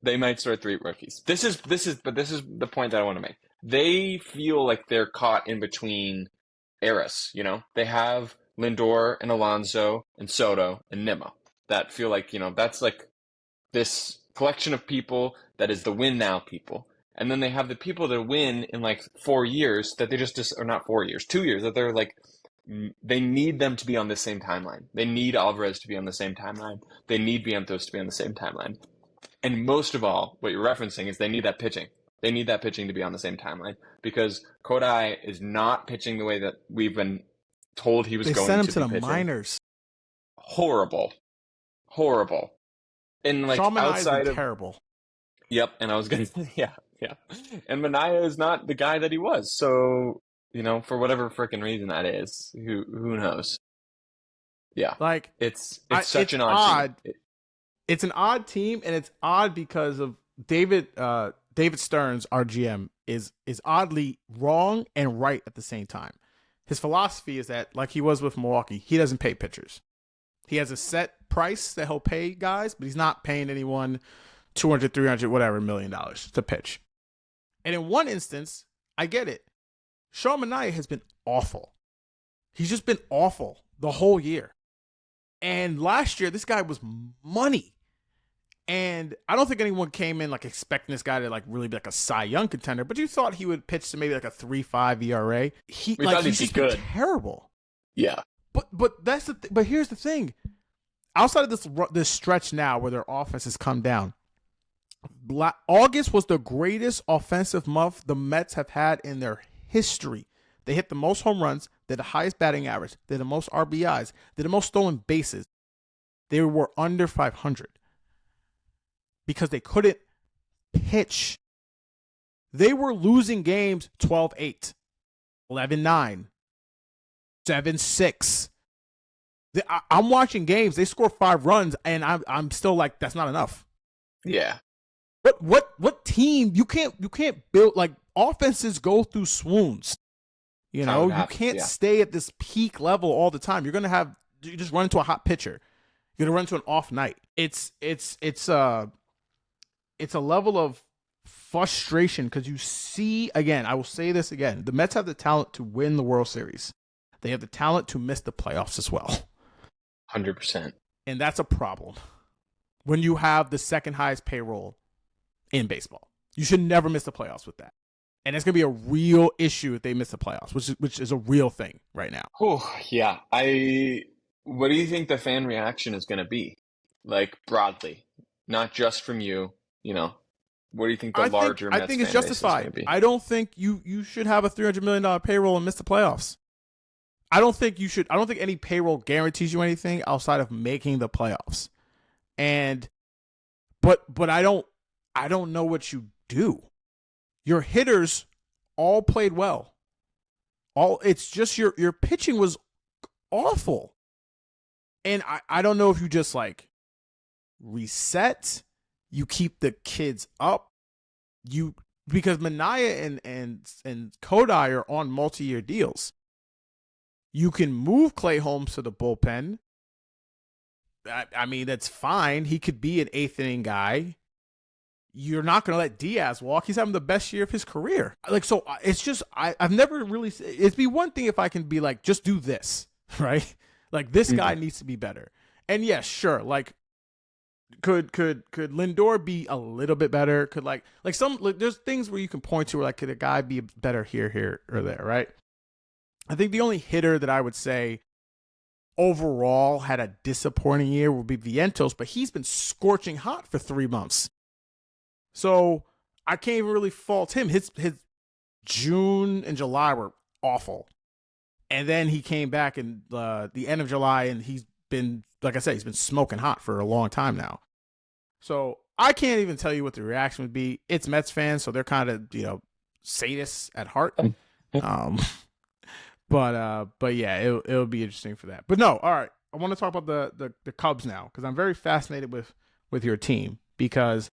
Speaker 2: They might start 3 rookies. This is the point that I want to make. They feel like they're caught in between eras, you know? They have Lindor and Alonso and Soto and Nimmo that feel like, you know, that's like this collection of people that is the win now people. And then they have the people that win in like 4 years that they just or not 4 years, 2 years, that they're like, they need them to be on the same timeline. They need Alvarez to be on the same timeline. They need Vientos to be on the same timeline. And most of all, what you're referencing is they need that pitching. They need that pitching to be on the same timeline because Kodai is not pitching the way that we've been told he was going to be pitching. They sent him to the
Speaker 1: minors.
Speaker 2: Horrible. And like
Speaker 1: Shaman
Speaker 2: outside
Speaker 1: of terrible.
Speaker 2: Yep, and I was gonna yeah. And Minaya is not the guy that he was. So, you know, for whatever freaking reason that is, who knows? Yeah.
Speaker 1: Like
Speaker 2: it's such an odd team.
Speaker 1: It's an odd team, and it's odd because of David Stearns, our GM, is oddly wrong and right at the same time. His philosophy is that, like he was with Milwaukee, he doesn't pay pitchers. He has a set price that he'll pay guys, but he's not paying anyone $200, $300, whatever, $1 million to pitch. And in one instance, I get it. Sean Manaea has been awful. He's just been awful the whole year. And last year, this guy was money. And I don't think anyone came in like expecting this guy to like really be like a Cy Young contender, but you thought he would pitch to maybe like a 3.5 ERA. He's just been terrible.
Speaker 2: Yeah.
Speaker 1: But that's but here's the thing. Outside of this stretch now where their offense has come down, August was the greatest offensive month the Mets have had in their history. They hit the most home runs, they had the highest batting average, they had the most RBIs, they had the most stolen bases. They were under 500 because they couldn't pitch. They were losing games 12-8, 11-9, 7-6. I'm watching games. They score 5 runs, and I'm still like, that's not enough.
Speaker 2: Yeah.
Speaker 1: What team you can't build like offenses go through swoons. You know, you can't stay at this peak level all the time. You just run into a hot pitcher. You're gonna run into an off night. It's a level of frustration because you see, again, I will say this again, the Mets have the talent to win the World Series. They have the talent to miss the playoffs as well.
Speaker 2: 100%.
Speaker 1: And that's a problem when you have the second highest payroll in baseball. You should never miss the playoffs with that. And it's going to be a real issue if they miss the playoffs, which is a real thing right now.
Speaker 2: Oh, yeah. What do you think the fan reaction is going to be? Like, broadly, not just from you, you know. What do you think the larger Mets
Speaker 1: I think it's
Speaker 2: fan base is
Speaker 1: justified.
Speaker 2: going to be?
Speaker 1: I don't think you should have a $300 million payroll and miss the playoffs. I don't think you should. I don't think any payroll guarantees you anything outside of making the playoffs. But I don't know what you do. Your hitters all played well. It's just your pitching was awful. And I don't know if you just like reset, you keep the kids up, because Minaya and Kodai are on multi-year deals. You can move Clay Holmes to the bullpen. I mean, that's fine. He could be an 8th inning guy. You're not going to let Diaz walk. He's having the best year of his career. Like, so it's just, I've never really, it'd be one thing if I can be like, just do this, right? Like, this guy needs to be better. And yes, sure. Like, could Lindor be a little bit better? Could there's things where you can point to where like, could a guy be better here, or there, right? I think the only hitter that I would say overall had a disappointing year would be Vientos, but he's been scorching hot for 3 months. So I can't even really fault him. His June and July were awful. And then he came back in the end of July and he's been, like I said, he's been smoking hot for a long time now. So I can't even tell you what the reaction would be. It's Mets fans, so they're kind of, sadists at heart. Um, but yeah, it'll be interesting for that. But no, all right. I want to talk about the Cubs now because I'm very fascinated with your team because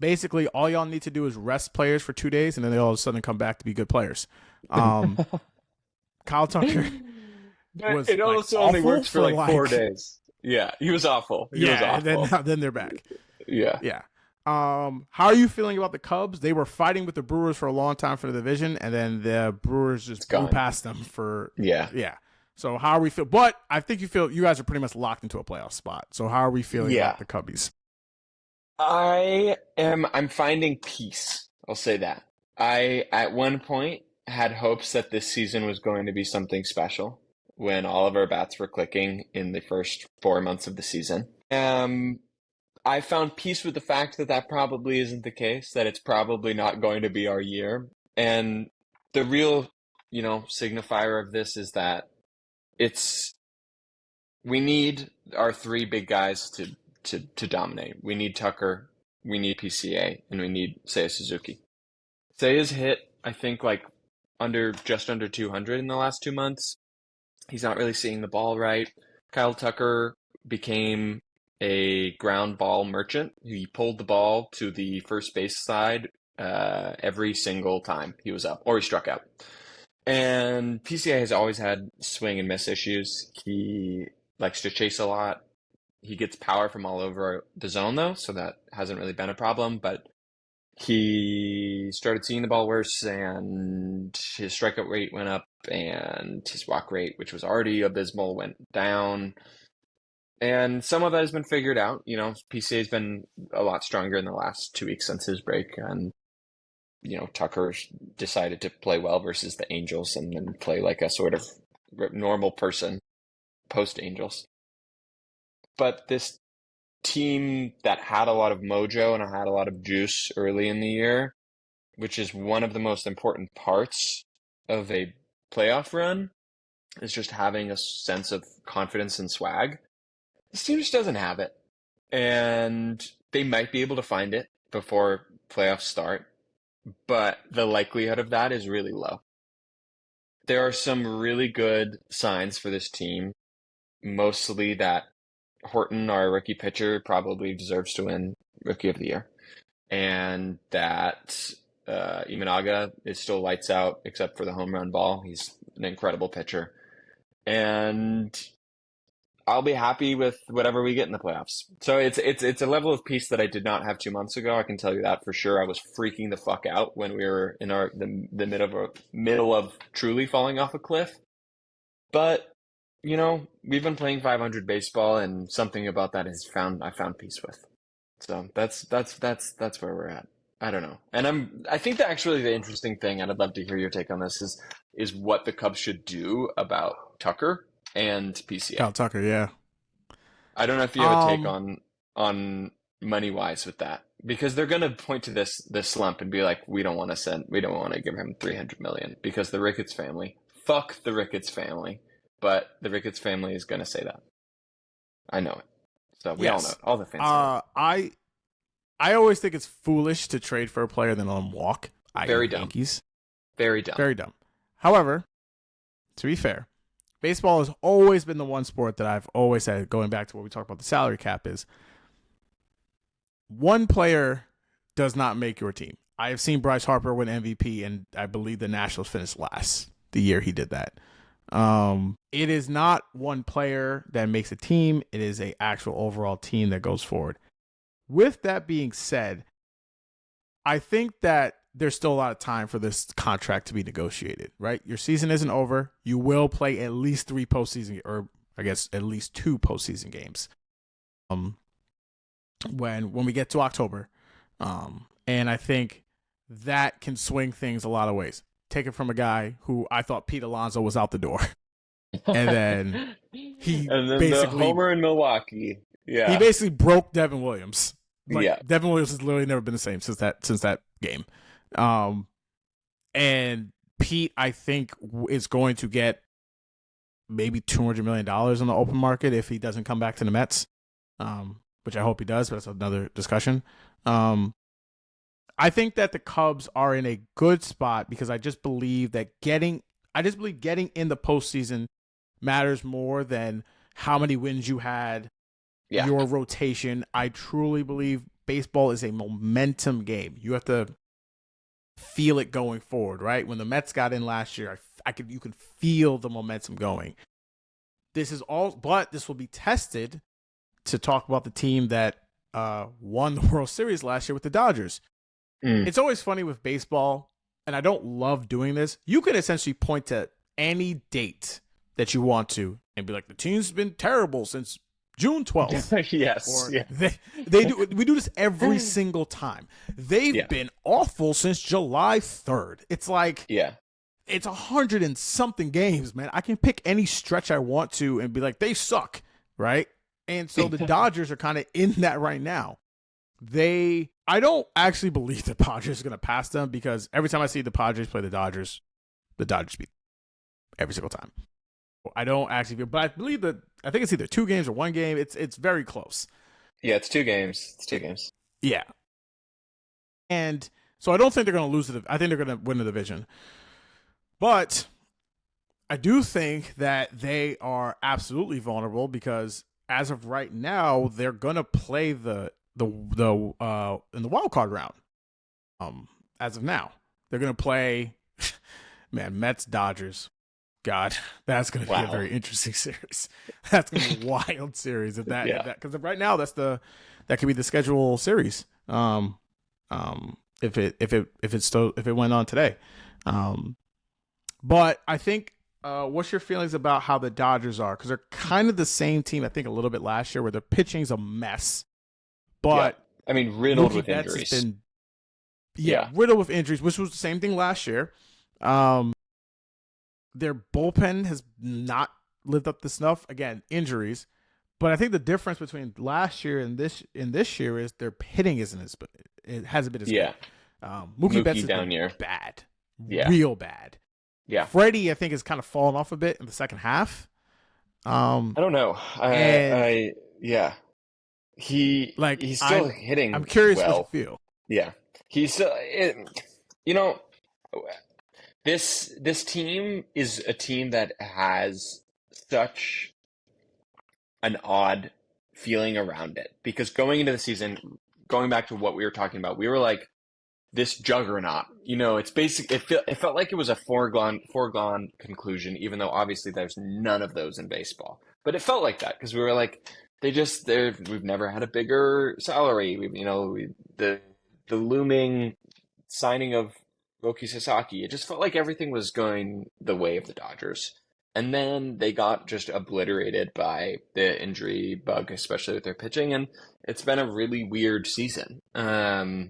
Speaker 1: basically all y'all need to do is rest players for 2 days and then they all of a sudden come back to be good players. Kyle Tucker was
Speaker 2: it also
Speaker 1: like
Speaker 2: only
Speaker 1: awful
Speaker 2: worked for like 4 days. Yeah, he was awful. He was awful.
Speaker 1: And then they're back.
Speaker 2: Yeah.
Speaker 1: Yeah. How are you feeling about the Cubs? They were fighting with the Brewers for a long time for the division, and then the Brewers just blew past them for yeah. So how are we feel? But I think you guys are pretty much locked into a playoff spot. So how are we feeling about the Cubbies?
Speaker 2: I'm finding peace. I'll say that. I at one point had hopes that this season was going to be something special when all of our bats were clicking in the first 4 months of the season. I found peace with the fact that that probably isn't the case, that it's probably not going to be our year. And the real, signifier of this is that we need our three big guys to dominate. We need Tucker, we need PCA, and we need Seiya Suzuki. Seiya's hit, I think, like just under 200 in the last 2 months. He's not really seeing the ball right. Kyle Tucker became a ground ball merchant. He pulled the ball to the first base side every single time he was up, or he struck out. And PCA has always had swing and miss issues. He likes to chase a lot. He gets power from all over the zone, though, so that hasn't really been a problem. But he started seeing the ball worse, and his strikeout rate went up, and his walk rate, which was already abysmal, went down. And some of that has been figured out. PCA's been a lot stronger in the last 2 weeks since his break. And, Tucker decided to play well versus the Angels and then play like a sort of normal person post-Angels. But this team that had a lot of mojo and had a lot of juice early in the year, which is one of the most important parts of a playoff run, is just having a sense of confidence and swag. This team just doesn't have it. And they might be able to find it before playoffs start, but the likelihood of that is really low. There are some really good signs for this team, mostly that Horton, our rookie pitcher, probably deserves to win Rookie of the Year, and that Imanaga is still lights out except for the home run ball. He's an incredible pitcher. And I'll be happy with whatever we get in the playoffs. So it's a level of peace that I did not have 2 months ago. I can tell you that for sure. I was freaking the fuck out when we were in the middle of truly falling off a cliff. But we've been playing 500 baseball, and something about that I found peace with. So that's where we're at. I don't know, and I think that actually the interesting thing, and I'd love to hear your take on this, is what the Cubs should do about Tucker and PCA.
Speaker 1: Kyle Tucker, yeah.
Speaker 2: I don't know if you have a take on money wise with that, because they're going to point to this slump and be like, we don't want to give him $300 million because the Ricketts family. Fuck the Ricketts family, but the Ricketts family is going to say that. I know it, so we all know it. All the fans know it.
Speaker 1: I always think it's foolish to trade for a player and then let him walk.
Speaker 2: Very dumb.
Speaker 1: Yankees.
Speaker 2: Very dumb.
Speaker 1: Very dumb. However, to be fair, baseball has always been the one sport that I've always said, going back to what we talked about the salary cap, is one player does not make your team. I have seen Bryce Harper win MVP, and I believe the Nationals finished last the year he did that. It is not one player that makes a team. It is an actual overall team that goes forward. With that being said, I think that there's still a lot of time for this contract to be negotiated, right? Your season isn't over. You will play at least 3 postseason, or I guess at least 2 postseason games. When we get to October, and I think that can swing things a lot of ways. Take it from a guy who I thought Pete Alonso was out the door, and then basically
Speaker 2: the homer in Milwaukee. Yeah,
Speaker 1: he basically broke Devin Williams. Devin Williams has literally never been the same since that game. And Pete, I think, is going to get maybe $200 million on the open market if he doesn't come back to the Mets, which I hope he does, but that's another discussion. I think that the Cubs are in a good spot because I just believe getting in the postseason matters more than how many wins you had, your rotation. I truly believe baseball is a momentum game. You have to feel it going forward, right? When the Mets got in last year, you could feel the momentum going. But this will be tested to talk about the team that won the World Series last year with the Dodgers. It's always funny with baseball, and I don't love doing this. You can essentially point to any date that you want to and be like, the team's been terrible since June 12th.
Speaker 2: Yes.
Speaker 1: They do. We do this every single time. They've been awful since July 3rd. It's like, it's 100 and something games, man. I can pick any stretch I want to and be like, they suck, right? And so the Dodgers are kind of in that right now. I don't actually believe the Padres are going to pass them because every time I see the Padres play the Dodgers beat every single time. I don't actually, but I believe I think it's either 2 games or 1 game. It's very close.
Speaker 2: Yeah, it's 2 games. It's 2 games.
Speaker 1: Yeah. And so I don't think they're going to lose I think they're going to win the division. But I do think that they are absolutely vulnerable because as of right now, they're going to play in the wild card round. As of now, they're going to play man, Mets Dodgers. God, that's going to be a very interesting series. That's going to be a wild series because right now that could be the schedule series. If it went on today. But I think what's your feelings about how the Dodgers are? Because they're kind of the same team, I think, a little bit last year where their pitching's a mess. But
Speaker 2: I mean, riddled with injuries.
Speaker 1: Riddled with injuries, which was the same thing last year. Their bullpen has not lived up to snuff. Again, injuries. But I think the difference between last year and this year is their hitting it hasn't been as good. Mookie Betts has been bad. Real bad. Yeah. Freddie, I think, has kind of fallen off a bit in the second half.
Speaker 2: I don't know. He's still hitting.
Speaker 1: I'm curious
Speaker 2: well.
Speaker 1: what you feel.
Speaker 2: Yeah. He's still this team is a team that has such an odd feeling around it because going into the season, going back to what we were talking about, we were like this juggernaut. It's basic. It felt like it was a foregone conclusion, even though obviously there's none of those in baseball. But it felt like that because we were like, we've never had a bigger salary. The looming signing of Roki Sasaki. It just felt like everything was going the way of the Dodgers. And then they got just obliterated by the injury bug, especially with their pitching. And it's been a really weird season. I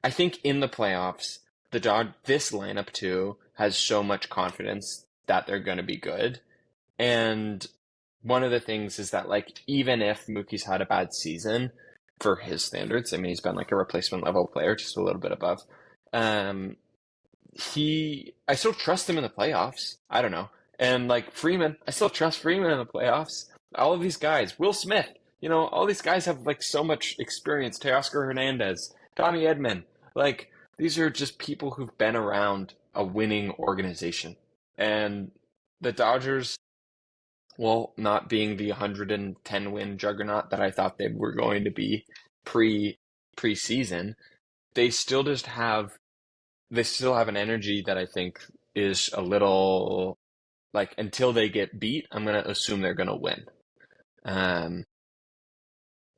Speaker 2: think in the playoffs, this lineup too has so much confidence that they're going to be good. And one of the things is that, like, even if Mookie's had a bad season for his standards, I mean, he's been like a replacement level player, just a little bit above. I still trust him in the playoffs. I don't know. And like Freeman, I still trust Freeman in the playoffs. All of these guys, Will Smith, all these guys have like so much experience. Teoscar Hernandez, Tommy Edman, like these are just people who've been around a winning organization. And the Dodgers, well, not being the 110 win juggernaut that I thought they were going to be preseason, they still have an energy that I think is a little like, until they get beat, I'm going to assume they're going to win.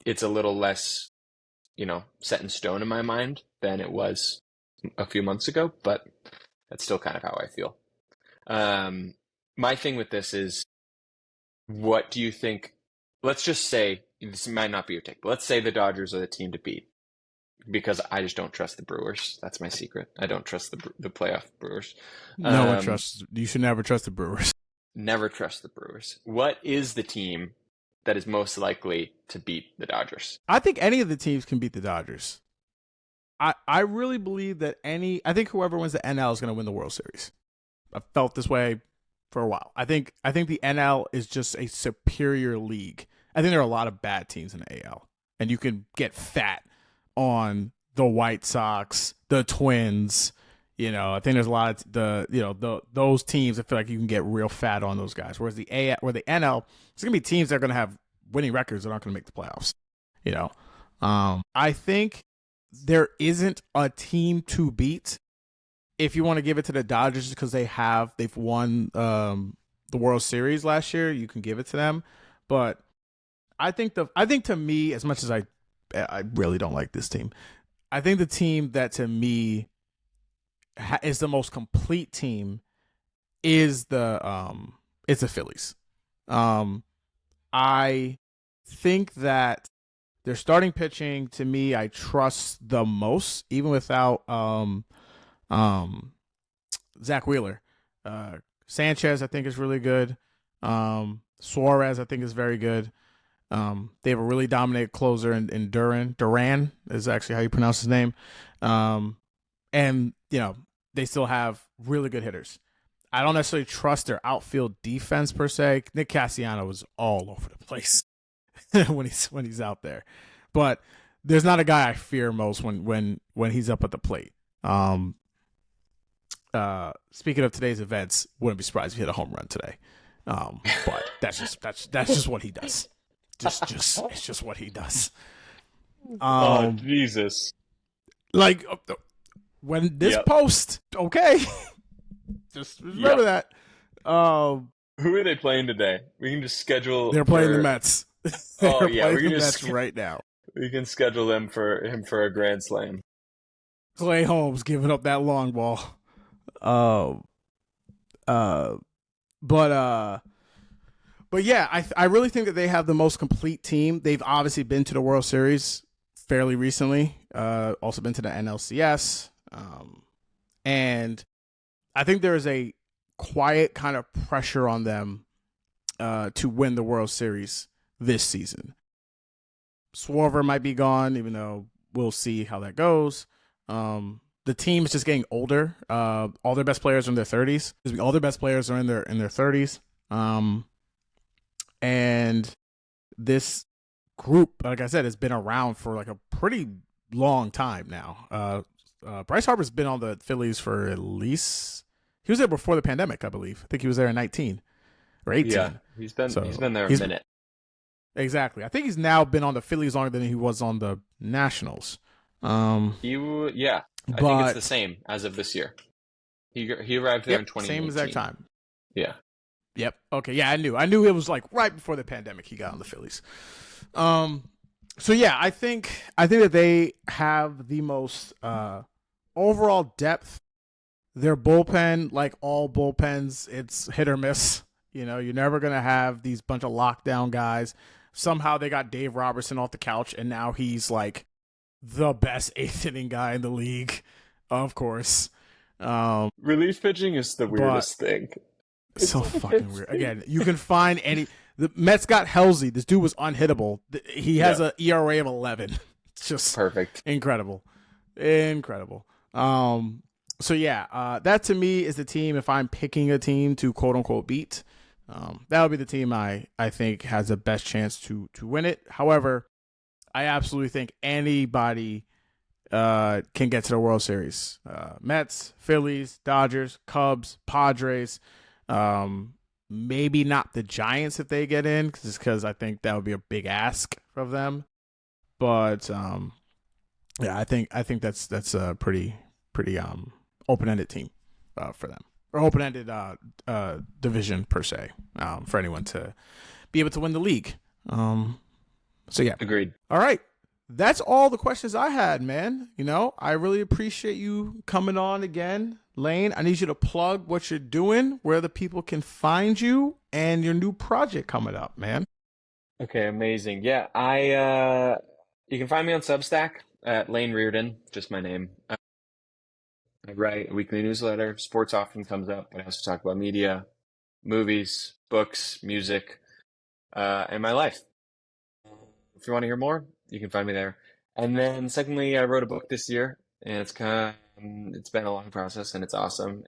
Speaker 2: It's a little less, set in stone in my mind than it was a few months ago, but that's still kind of how I feel. My thing with this is, what do you think? Let's just say, this might not be your take, but let's say the Dodgers are the team to beat. Because I just don't trust the Brewers. That's my secret. I don't trust the playoff Brewers.
Speaker 1: No one trusts. You should never trust the Brewers.
Speaker 2: Never trust the Brewers. What is the team that is most likely to beat the Dodgers?
Speaker 1: I think any of the teams can beat the Dodgers. I really believe that I think whoever wins the NL is going to win the World Series. I've felt this way for a while. I think the NL is just a superior league. I think there are a lot of bad teams in the AL, and you can get fat on the White Sox, the Twins. I think there's a lot of those teams. I feel like you can get real fat on those guys. Whereas the NL, it's gonna be teams that are gonna have winning records that aren't gonna make the playoffs. You know, I think there isn't a team to beat. If you want to give it to the Dodgers because they've won the World Series last year, you can give it to them. But I think to me, as much as I really don't like this team, I think the team that to me is the most complete team is it's the Phillies. I think that their starting pitching to me I trust the most, even without Zach Wheeler. Sanchez I think is really good. Suarez I think is very good. They have a really dominant closer in Duran. Duran is actually how you pronounce his name. And they still have really good hitters. I don't necessarily trust their outfield defense per se. Nick Castellanos is all over the place when he's out there, but there's not a guy I fear most when he's up at the plate. Speaking of today's events, wouldn't be surprised if he hit a home run today. But that's just what he does. It's just what he does.
Speaker 2: Oh Jesus!
Speaker 1: Like when this post, okay, just remember that.
Speaker 2: Who are they playing today? We can just schedule.
Speaker 1: They're playing the Mets.
Speaker 2: Oh yeah,
Speaker 1: we can the Mets right now.
Speaker 2: We can schedule him for a grand slam.
Speaker 1: Clay Holmes giving up that long ball. But yeah, I really think that they have the most complete team. They've obviously been to the World Series fairly recently. Also been to the NLCS. And I think there is a quiet kind of pressure on them to win the World Series this season. Swarver might be gone, even though we'll see how that goes. The team is just getting older. All their best players are in their 30s. All their best players are in their 30s. And this group, like I said, has been around for like a pretty long time now. Bryce Harper's been on the Phillies for at least he was there before the pandemic, I believe. I think he was there in 19 or 18.
Speaker 2: Yeah, he's been there a minute.
Speaker 1: Exactly. I think he's now been on the Phillies longer than he was on the Nationals.
Speaker 2: I think it's the same as of this year. He arrived there in 2018.
Speaker 1: Same exact time.
Speaker 2: Yeah.
Speaker 1: Yep. Okay. Yeah, I knew it was like right before the pandemic he got on the Phillies. So yeah, I think that they have the most overall depth. Their bullpen, like all bullpens, it's hit or miss. You're never gonna have these bunch of lockdown guys. Somehow they got Dave Robertson off the couch, and now he's like the best eighth inning guy in the league. Of course.
Speaker 2: Relief pitching is the weirdest thing.
Speaker 1: It's so fucking weird. Again, you can find any. The Mets got Halsey. This dude was unhittable. He has an ERA of 11. It's just
Speaker 2: perfect.
Speaker 1: Incredible. So yeah, that to me is the team. If I'm picking a team to quote unquote beat, that would be the team I think has the best chance to win it. However, I absolutely think anybody can get to the World Series. Mets, Phillies, Dodgers, Cubs, Padres. Maybe not the Giants if they get in, because I think that would be a big ask of them. But yeah, I think that's a pretty open-ended team for them, or open-ended division per se, for anyone to be able to win the league. So yeah,
Speaker 2: agreed.
Speaker 1: All right. That's all the questions I had, man. I really appreciate you coming on again. Lane, I need you to plug what you're doing, where the people can find you, and your new project coming up, man.
Speaker 2: Okay, amazing. Yeah, you can find me on Substack at Lane Riordan, just my name. I write a weekly newsletter. Sports often comes up, but I also talk about media, movies, books, music, and my life. If you want to hear more, you can find me there. And then secondly, I wrote a book this year, and it's been a long process, and it's awesome.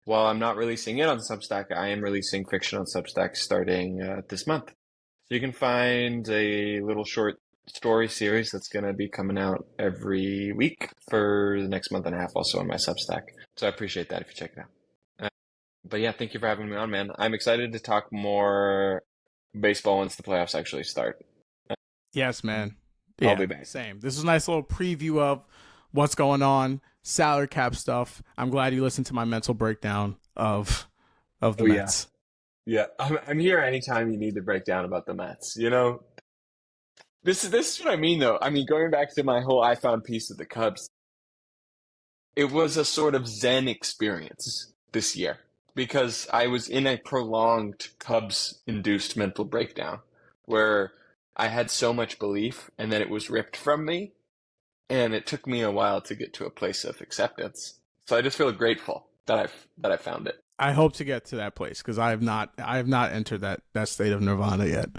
Speaker 2: while I'm not releasing it on Substack, I am releasing fiction on Substack starting this month. So you can find a little short story series that's going to be coming out every week for the next month and a half, also on my Substack. So I appreciate that if you check it out. But yeah, thank you for having me on, man. I'm excited to talk more baseball once the playoffs actually start.
Speaker 1: Yes, man.
Speaker 2: I'll
Speaker 1: Yeah,
Speaker 2: be back.
Speaker 1: same. This is a nice little preview of what's going on, salary cap stuff. I'm glad you listened to my mental breakdown of the
Speaker 2: Oh, yeah.
Speaker 1: Mets.
Speaker 2: Yeah, I'm here anytime you need to break down about the Mets. This is what I mean, though. I mean, going back to my whole I found peace with the Cubs, it was a sort of Zen experience this year because I was in a prolonged Cubs-induced mental breakdown where I had so much belief and then it was ripped from me, and it took me a while to get to a place of acceptance. So I just feel grateful that I found it.
Speaker 1: I hope to get to that place because I have not entered that state of nirvana yet.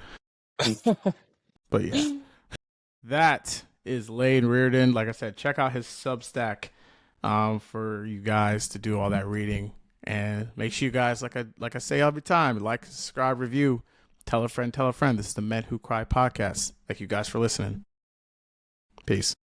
Speaker 1: But yeah, that is Lane Riordan. Like I said, check out his Substack for you guys to do all that reading, and make sure you guys, like I say every time, like, subscribe, review, tell a friend. This is the Men Who Cry podcast. Thank you guys for listening. Peace.